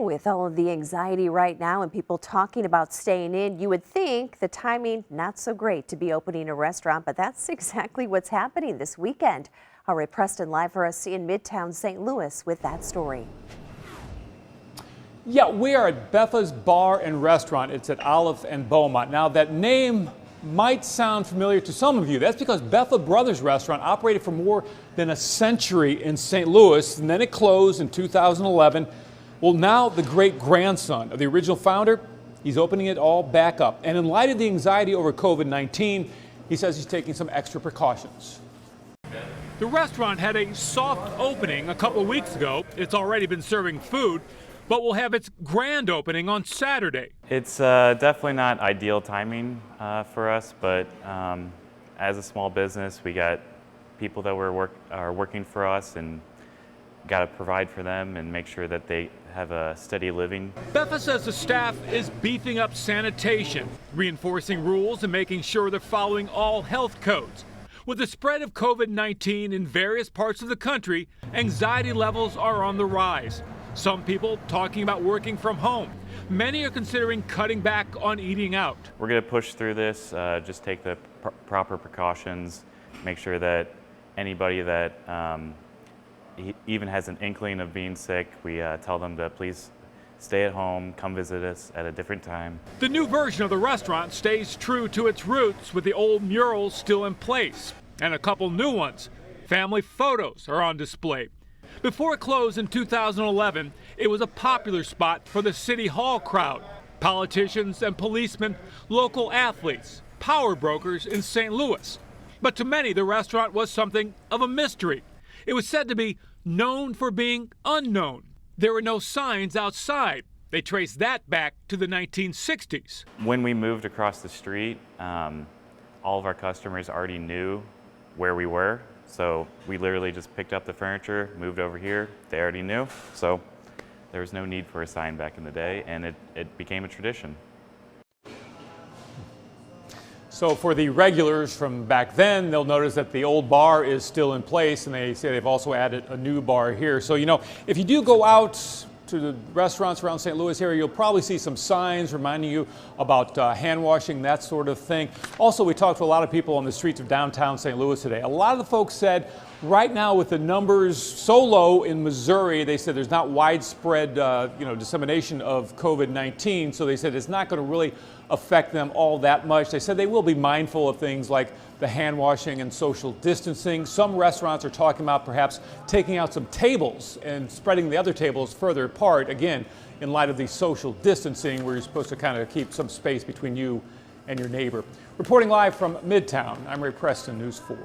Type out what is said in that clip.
With all of the anxiety right now and people talking about staying in, you would think the timing not so great to be opening a restaurant, but that's exactly what's happening this weekend. Our Ray Preston live for us in Midtown St. Louis with that story. Yeah, we are at Beffa's Bar and Restaurant. It's at Olive and Beaumont. Now, that name might sound familiar to some of you. That's because Beffa Brothers Restaurant operated for more than a century in St. Louis, and then it closed in 2011. Well, now the great-grandson of the original founder, he's opening it all back up. And in light of the anxiety over COVID-19, he says he's taking some extra precautions. The restaurant had a soft opening a couple of weeks ago. It's already been serving food, but will have its grand opening on Saturday. It's definitely not ideal timing for us, but as a small business, we got people that are working for us and got to provide for them and make sure that they have a steady living. Beffa says the staff is beefing up sanitation, reinforcing rules and making sure they're following all health codes. With the spread of COVID-19 in various parts of the country, anxiety levels are on the rise. Some people talking about working from home. Many are considering cutting back on eating out. We're going to push through this, just take the proper precautions, make sure that anybody that even has an inkling of being sick, we tell them to please stay at home, come visit us at a different time. The new version of the restaurant stays true to its roots with the old murals still in place and a couple new ones. Family photos are on display. Before it closed in 2011, it was a popular spot for the City Hall crowd. Politicians and policemen, local athletes, power brokers in St. Louis. But to many, the restaurant was something of a mystery. It was said to be known for being unknown. There were no signs outside. They traced that back to the 1960s. When we moved across the street, all of our customers already knew where we were. So we literally just picked up the furniture, moved over here. They already knew. So there was no need for a sign back in the day, and it became a tradition. So for the regulars from back then, they'll notice that the old bar is still in place, and they say they've also added a new bar here. So, you know, if you do go out to the restaurants around St. Louis area, you'll probably see some signs reminding you about hand washing, that sort of thing. Also, we talked to a lot of people on the streets of downtown St. Louis today. A lot of the folks said right now with the numbers so low in Missouri, they said there's not widespread dissemination of COVID-19. So they said it's not going to really affect them all that much. They said they will be mindful of things like the hand washing and social distancing. Some restaurants are talking about perhaps taking out some tables and spreading the other tables further apart, again, in light of the social distancing where you're supposed to kind of keep some space between you and your neighbor. Reporting live from Midtown, I'm Ray Preston, News 4.